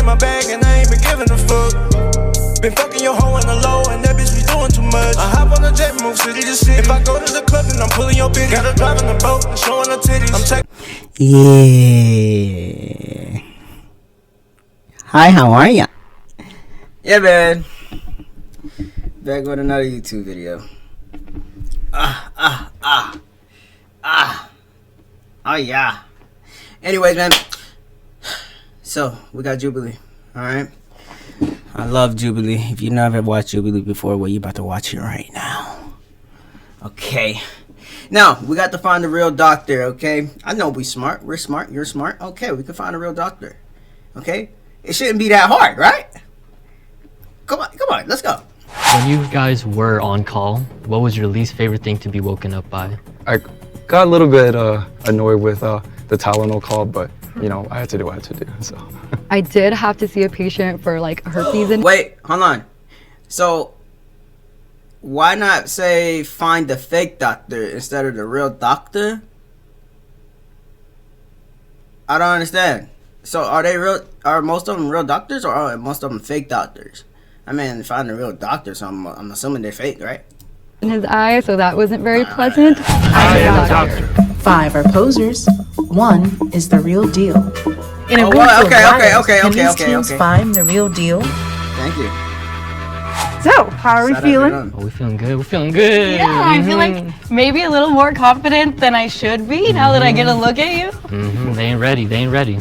in my bag and I ain't been giving a fuck. Been fucking your hoe on the low and that bitch be doing too much. I hop on the jet, move city to city. If I go to the club, then I'm pulling your bitch. Got her driving the boat and showing her titties. I'm taking. Yeah. Hi, how are ya? Yeah, man. Back with another YouTube video. Oh, yeah. Anyways, man. So, we got Jubilee. Alright? I love Jubilee. If you never watched Jubilee before, well, you about to watch it right now. Okay. Now, we got to find the real doctor, okay? I know we smart. We're smart. You're smart. Okay, we can find a real doctor. Okay? It shouldn't be that hard, right? Come on, let's go. When you guys were on call, what was your least favorite thing to be woken up by? I got a little bit annoyed with the Tylenol call, but you know, I had to do what I had to do, so. I did have to see a patient for like herpes and— Wait, hold on. So, why not say find the fake doctor instead of the real doctor? I don't understand. So are most of them real doctors or are most of them fake doctors? I mean, find a real doctor, so I'm assuming they're fake, right? in his eye, so that wasn't very pleasant. I am a doctor. 5 are posers. 1 is the real deal. In a okay. teams find the real deal? Thank you. So, how are we feeling? Oh, we're feeling good. We're feeling good. Yeah, I feel like maybe a little more confident than I should be now that I get a look at you. They ain't ready. They ain't ready.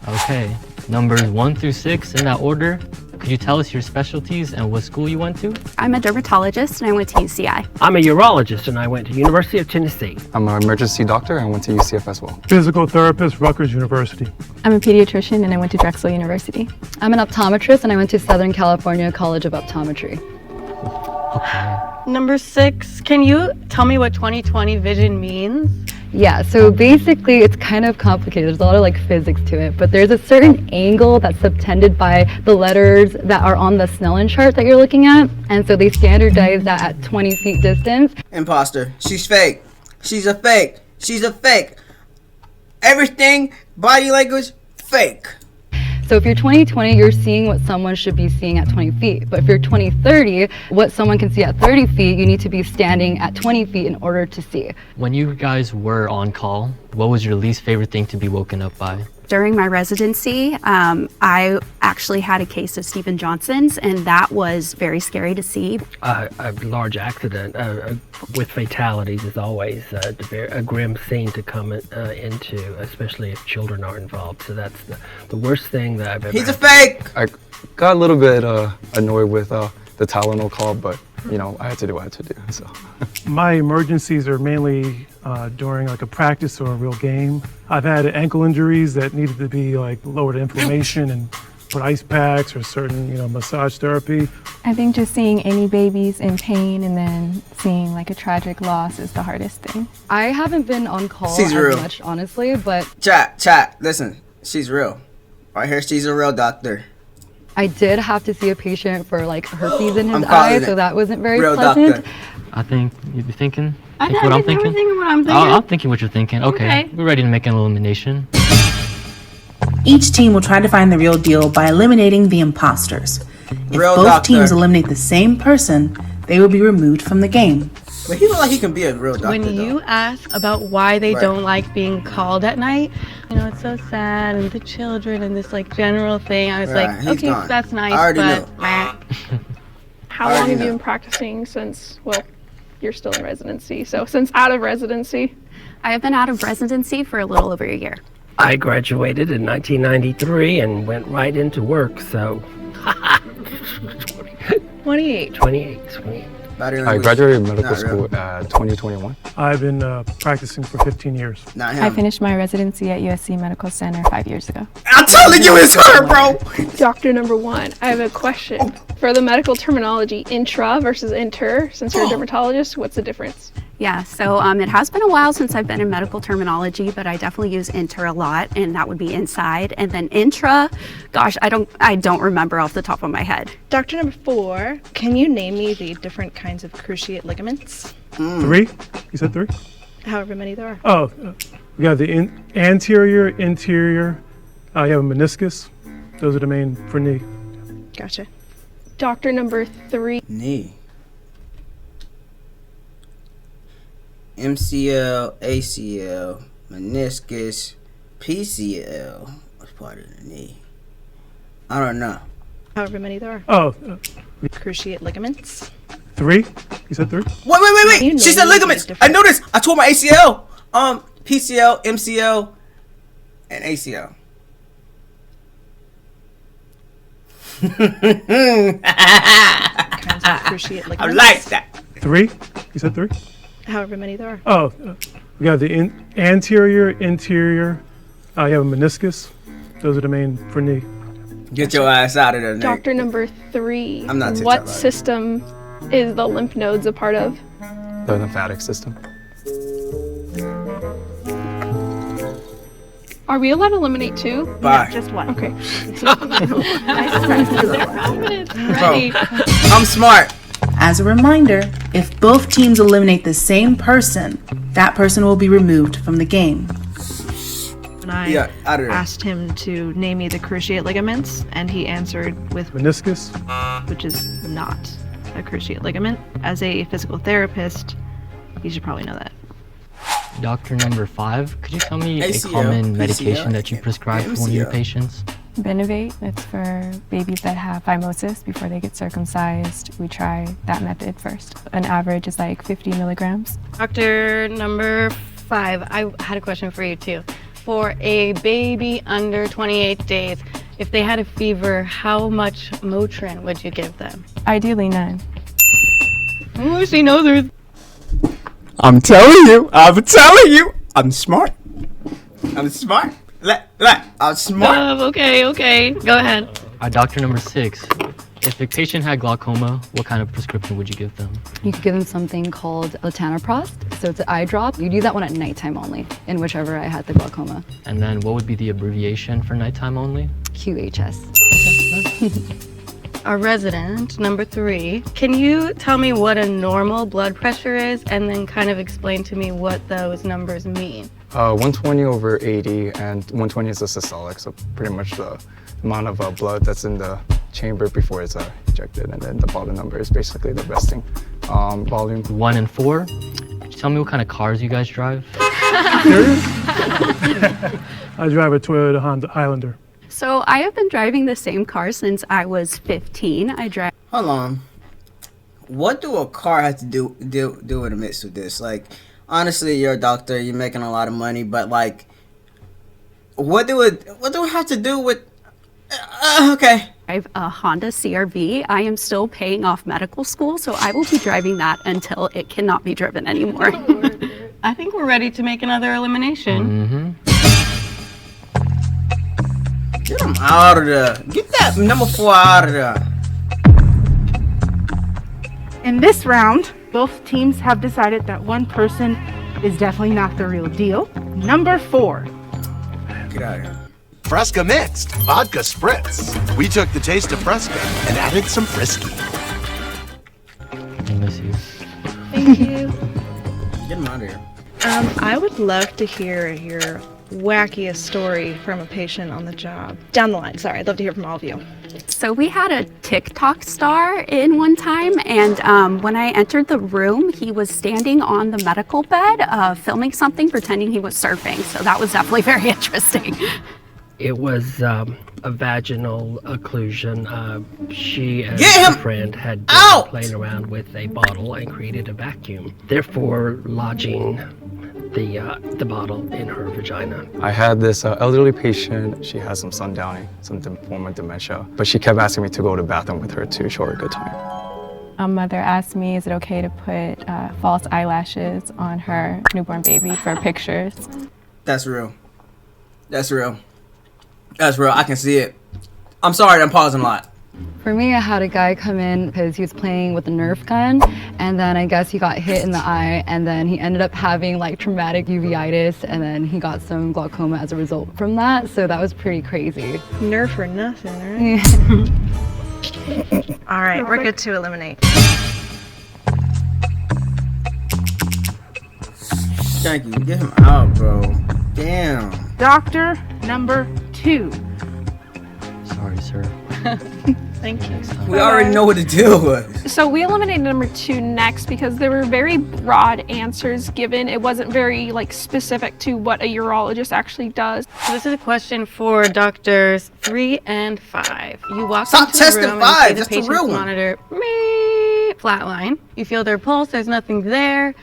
Okay. Numbers 1 through 6 in that order. Could you tell us your specialties and what school you went to? I'm a dermatologist and I went to UCI. I'm a urologist and I went to University of Tennessee. I'm an emergency doctor and I went to UCF as well. Physical therapist, Rutgers University. I'm a pediatrician and I went to Drexel University. I'm an optometrist and I went to Southern California College of Optometry. Okay. Number 6, can you tell me what 20/20 vision means? Yeah, so basically it's kind of complicated. There's a lot of like physics to it, but there's a certain angle that's subtended by the letters that are on the Snellen chart that you're looking at. And so they standardize that at 20 feet distance. Imposter. She's fake. She's a fake. She's a fake. Everything, body language, fake. So if you're 20/20, you're seeing what someone should be seeing at 20 feet. But if you're 20/30, what someone can see at 30 feet, you need to be standing at 20 feet in order to see. When you guys were on call, what was your least favorite thing to be woken up by? During my residency, I actually had a case of Stephen Johnson's, and that was very scary to see. A large accident with fatalities is always a grim scene to come into, especially if children are involved. So that's the worst thing that I've ever He's a fake! I got a little bit annoyed with the Tylenol call, but you know, I had to do what I had to do, so. My emergencies are mainly during like a practice or a real game. I've had ankle injuries that needed to be like lowered inflammation and put ice packs or certain, massage therapy. I think just seeing any babies in pain and then seeing like a tragic loss is the hardest thing. I haven't been on call She's as real. much, honestly, but Chat, listen, she's real. Right here, she's a real doctor. I did have to see a patient for like herpes in his I'm eye, calling so it that wasn't very real pleasant. doctor. I think you'd be thinking. I Think know, what I'm you're never thinking. thinking what I'm thinking. I'm thinking what you're thinking. Okay. Okay. We're ready to make an elimination. Each team will try to find the real deal by eliminating the imposters. If Real both doctor. teams eliminate the same person, they will be removed from the game. But he look like he can be a real doctor. When you ask about why they Right. don't like being called at night, it's so sad and the children and this like general thing, I was Right, like, he's okay, gone. that's nice, I already but knew. How I long already have you know. been practicing since, well, you're still in residency, so since out of residency? I have been out of residency for a little over a year. I graduated in 1993 and went right into work, so 28. 28. Body I language, graduated medical not school real. 2021. I've been practicing for 15 years. Not I him. finished my residency at USC Medical Center 5 years ago. I'm telling you it's her, bro! Doctor number 1, I have a question. For the medical terminology, intra versus inter, since you're a dermatologist, what's the difference? Yeah, so it has been a while since I've been in medical terminology, but I definitely use inter a lot, and that would be inside. And then intra, gosh, I don't remember off the top of my head. Doctor number 4, can you name me the different kinds of cruciate ligaments? 3? You said 3? However many there are. Oh, we got the anterior, interior. You have a meniscus. Those are the main for knee. Gotcha. Doctor number 3. Knee. MCL, ACL, meniscus, PCL was part of the knee. I don't know. However many there are. Oh, Cruciate ligaments. 3? You said 3? Wait. She said ligaments. I noticed. I tore my ACL. PCL, MCL, and ACL. Kinds of cruciate ligaments. I like that. 3? You said 3? However many there are. Oh, we got the anterior, interior. You have a meniscus. Those are the main for knee. Get your ass out of there, Nick. Doctor number 3. I'm not What system is the lymph nodes a part of? The lymphatic system. Are we allowed to eliminate 2? Bye. Just one. Okay. Bro, I'm smart. As a reminder, if both teams eliminate the same person, that person will be removed from the game. And I asked him to name me the cruciate ligaments, and he answered with meniscus, which is not a cruciate ligament. As a physical therapist, you should probably know that. Doctor number 5, could you tell me ACL, a common medication PCL, that you prescribe for one of your patients? Benivate, it's for babies that have phimosis before they get circumcised. We try that method first. An average is like 50 milligrams. Doctor number 5, I had a question for you too. For a baby under 28 days, if they had a fever, how much Motrin would you give them? Ideally none. Oh, she knows her. I'm telling you. I'm smart. I'm smart. I'm smart. Okay. Go ahead. Doctor number 6, if a patient had glaucoma, what kind of prescription would you give them? You could give them something called latanoprost. So it's an eye drop. You do that one at nighttime only, in whichever I had the glaucoma. And then what would be the abbreviation for nighttime only? QHS. Our resident, number 3, can you tell me what a normal blood pressure is and then kind of explain to me what those numbers mean? 120 over 80, and 120 is the systolic, so pretty much the amount of blood that's in the chamber before it's ejected, and then the bottom number is basically the resting volume. 1 and 4, could you tell me what kind of cars you guys drive? I drive a Toyota Honda Highlander. So I have been driving the same car since I was 15. I drive. Hold on. What do a car have to do in the midst of this? Like, honestly, you're a doctor. You're making a lot of money, but like, what do it have to do with? Okay. I have a Honda CR-V. I am still paying off medical school, so I will be driving that until it cannot be driven anymore. I think we're ready to make another elimination. Get him out of there. Get that number 4 out of there. In this round, both teams have decided that one person is definitely not the real deal. Number 4. Get out of here. Fresca Mixed Vodka Spritz. We took the taste of Fresca and added some Frisky. I miss you. Thank you. Get him out of here. I would love to hear your wackiest story from a patient on the job. Down the line, sorry. I'd love to hear from all of you. So we had a TikTok star in one time, and when I entered the room, he was standing on the medical bed, filming something, pretending he was surfing. So that was definitely very interesting. It was a vaginal occlusion. She and Get him her friend had been out! playing around with a bottle and created a vacuum, therefore lodging the bottle in her vagina. I had this elderly patient. She has some sundowning, some form of dementia, but she kept asking me to go to the bathroom with her to show her a good time. A mother asked me, is it okay to put false eyelashes on her newborn baby for pictures? That's real. That's real. That's real. I can see it. I'm sorry, I'm pausing a lot. For me, I had a guy come in because he was playing with a Nerf gun, and then I guess he got hit in the eye, and then he ended up having like traumatic uveitis, and then he got some glaucoma as a result from that. So that was pretty crazy. Nerf or nothing, right? All right, we're good to eliminate. Thank you. Get him out, bro. Damn. Doctor number 2. sorry, sir. Thank you. We already know what the deal was. So we eliminated number 2 next because there were very broad answers given. It wasn't very specific to what a urologist actually does. So this is a question for doctors 3 and 5. You walk Stop into the testing room 5. and you That's see the the real patient's one. monitor flatline. You feel their pulse. There's nothing there.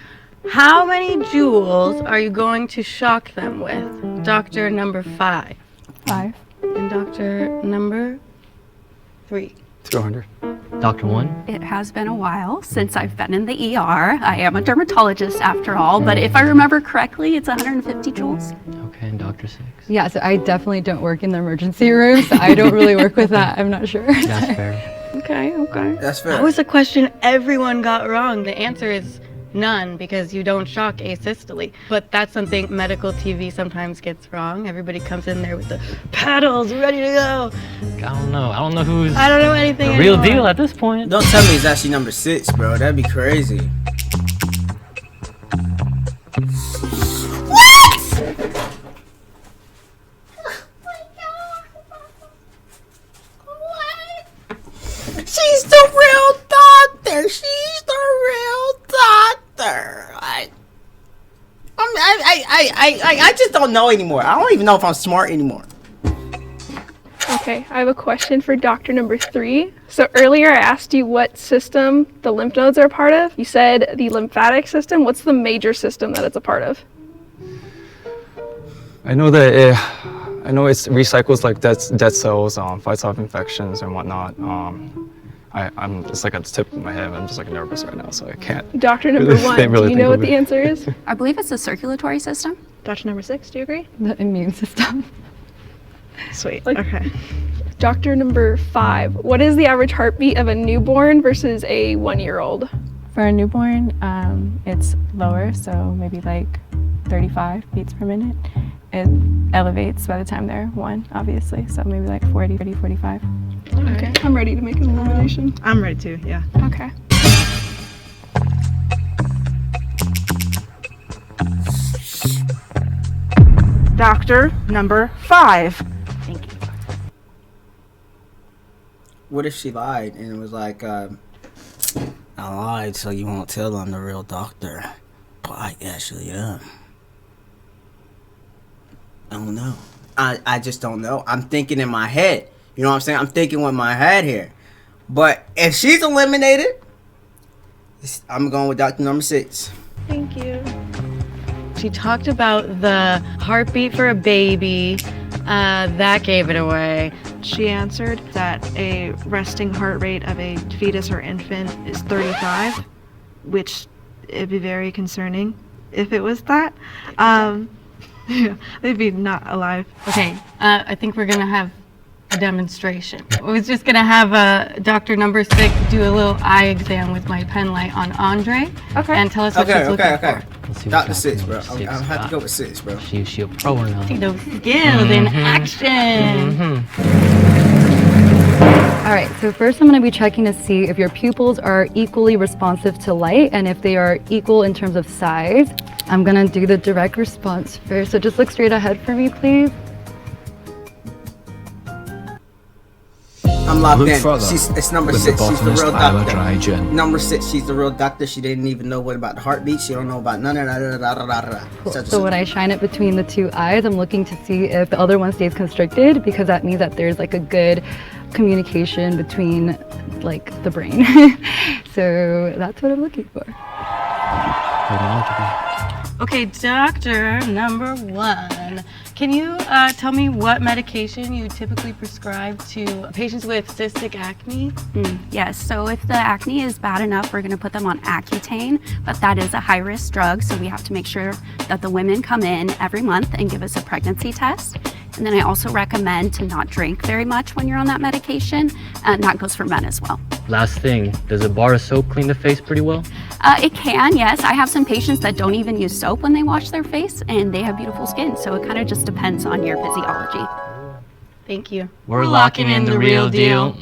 How many joules are you going to shock them with? Doctor number 5. 5. And doctor number 3. 200. Doctor 1? It has been a while since I've been in the ER. I am a dermatologist after all, but if I remember correctly, it's 150 joules. Okay, and Doctor 6? Yeah, so I definitely don't work in the emergency room, so I don't really work with that. I'm not sure. That's fair. Okay. That's fair. That was a question everyone got wrong. The answer is none, because you don't shock asystole. But that's something medical TV sometimes gets wrong. Everybody comes in there with the paddles ready to go. I don't know. I don't know who's I don't know anything the real anymore. deal at this point. Don't tell me it's actually number 6, bro. That'd be crazy. She's the real doctor. She's the real doctor. I just don't know anymore. I don't even know if I'm smart anymore. Okay, I have a question for doctor number 3. So earlier I asked you what system the lymph nodes are a part of. You said the lymphatic system. What's the major system that it's a part of? I know that it recycles dead cells, fights off infections and whatnot. I'm just at the tip of my head. I'm just nervous right now, so I can't. Doctor number 1, do you know what the answer is? I believe it's the circulatory system. Doctor number 6, do you agree? The immune system. Sweet. Okay. Doctor number 5, what is the average heartbeat of a newborn versus a 1-year-old? For a newborn, it's lower, so maybe 35 beats per minute. It elevates by the time they're 1, obviously, so maybe 40, 45. Okay, I'm ready to make an elimination. I'm ready to, yeah. Okay. Doctor number 5. What if she lied and it was I lied so you won't tell I'm the real doctor, but I actually am. I don't know. I just don't know. I'm thinking in my head. You know what I'm saying? I'm thinking with my head here. But if she's eliminated, I'm going with doctor number 6. Thank you. She talked about the heartbeat for a baby. That gave it away. She answered that a resting heart rate of a fetus or infant is 35, which it'd be very concerning if it was that. Yeah, they'd be not alive. Okay, I think we're gonna have a demonstration. I was just gonna have Dr. Number 6 do a little eye exam with my pen light on Andre. Okay. And tell us what she's looking for. Let's see what Doctor 6, bro. Doctor I'll have to got. go with 6, bro. She a pro or not? See those skills in action. All right, so first I'm going to be checking to see if your pupils are equally responsive to light and if they are equal in terms of size. I'm going to do the direct response first, so just look straight ahead for me, please. I'm locked Look in. further It's number with 6. the She's the real botanist doctor. Ira Drygen. Number 6. She's the real doctor. She didn't even know what about the heartbeat. She don't know about none of that. Cool. So when I shine it between the 2 eyes, I'm looking to see if the other one stays constricted, because that means that there's a good communication between the brain. So that's what I'm looking for. Okay, Doctor Number 1. Can you tell me what medication you typically prescribe to patients with cystic acne? Yes, so if the acne is bad enough, we're going to put them on Accutane, but that is a high-risk drug, so we have to make sure that the women come in every month and give us a pregnancy test. And then I also recommend to not drink very much when you're on that medication, and that goes for men as well. Last thing, does a bar of soap clean the face pretty well? It can, yes. I have some patients that don't even use soap when they wash their face, and they have beautiful skin, so it kind of just depends on your physiology. Thank you. We're locking in the real deal.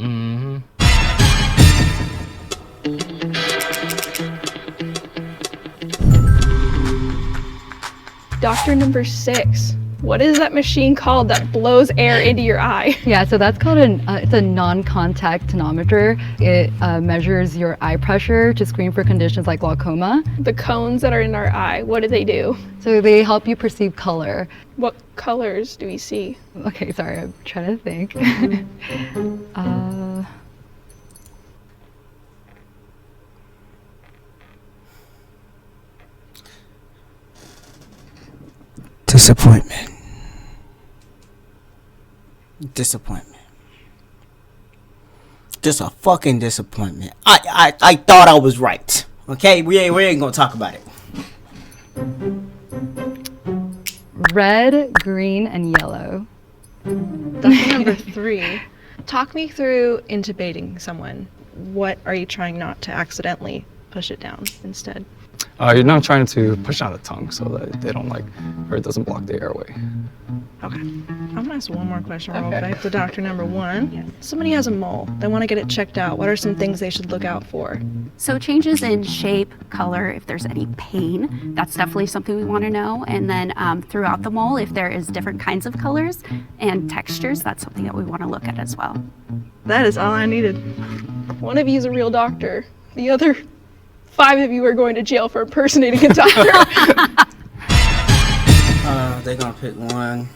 Doctor number 6, What is that machine called that blows air into your eye? Yeah, so that's called it's a non-contact tonometer. It measures your eye pressure to screen for conditions like glaucoma. The cones that are in our eye, what do they do? So they help you perceive color. What colors do we see? Okay, sorry, I'm trying to think. Disappointment. Disappointment. Just a fucking disappointment. I thought I was right. Okay, we ain't gonna talk about it. Red, green, and yellow. Doctor number 3. Talk me through intubating someone. What are you trying not to accidentally push it down instead? You're not trying to push out the tongue so that they don't or it doesn't block the airway. Okay. I'm gonna ask one more question real quick to doctor number 1. Somebody has a mole. They want to get it checked out. What are some things they should look out for? So changes in shape, color, if there's any pain, that's definitely something we want to know. And then throughout the mole, if there is different kinds of colors and textures, that's something that we want to look at as well. That is all I needed. One of you is a real doctor. The other 5 of you are going to jail for impersonating a doctor. They're gonna pick one.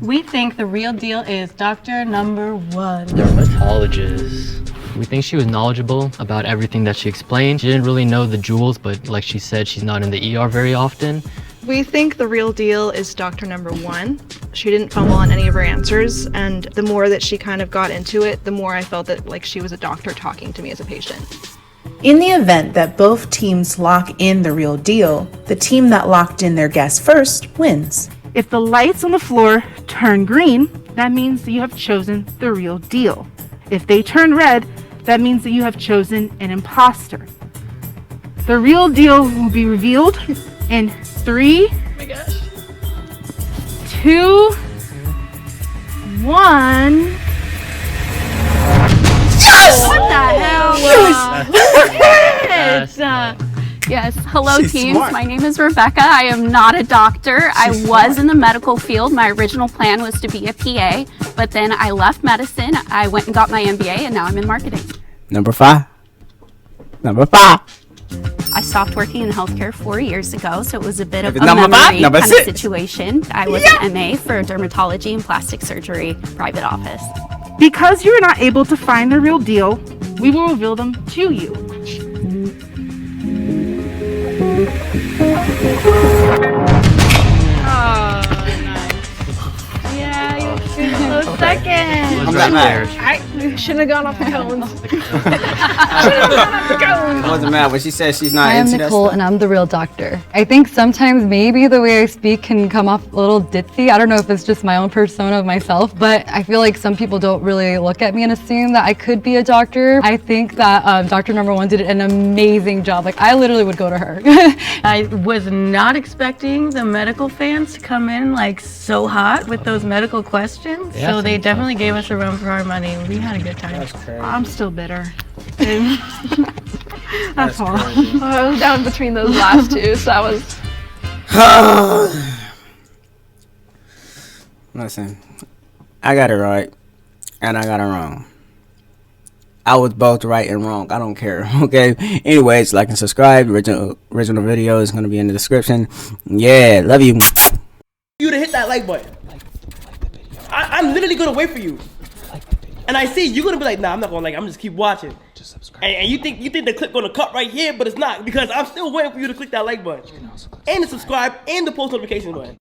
We think the real deal is doctor number 1. Dermatologist. We think she was knowledgeable about everything that she explained. She didn't really know the jewels, but like she said, she's not in the ER very often. We think the real deal is doctor number 1. She didn't fumble on any of her answers, and the more that she kind of got into it, the more I felt that like she was a doctor talking to me as a patient. In the event that both teams lock in the real deal, the team that locked in their guess first wins. If the lights on the floor turn green, that means that you have chosen the real deal. If they turn red, that means that you have chosen an imposter. The real deal will be revealed in 3, 2, 1. Yes! What the hell? Yes! Yes. Hello, She's teams. smart. My name is Rebecca. I am not a doctor. I was in the medical field. My original plan was to be a PA, but then I left medicine. I went and got my MBA, and now I'm in marketing. Number 5. Number 5. I stopped working in healthcare 4 years ago, so it was a bit of a Number five, memory number kind six. of situation. I was an MA for dermatology and plastic surgery, private office. Because you are not able to find the real deal, we will reveal them to you. Oh, nice. Yeah, you should go second. Was right there. I shouldn't have gone off the cones. It wasn't mad when she said she's not I am into that Nicole, stuff. and I'm the real doctor. I think sometimes maybe the way I speak can come off a little ditzy. I don't know if it's just my own persona of myself, but I feel like some people don't really look at me and assume that I could be a doctor. I think that doctor number 1 did an amazing job. Like, I literally would go to her. I was not expecting the medical fans to come in like so hot with those medical questions. Yeah, So they some- definitely gave us a run for our money. We had a good time. I'm still bitter. That's all. I was down between those last two, so that was. Listen, I got it right, and I got it wrong. I was both right and wrong. I don't care. Okay. Anyways, like and subscribe. Original video is gonna be in the description. Yeah, love you. You to hit that like button. I'm literally gonna wait for you. And I see you're gonna be like, nah, I'm not gonna like. I'm just keep watching. Just subscribe. And you think the clip gonna cut right here, but it's not because I'm still waiting for you to click that like button and to subscribe and the post notification button.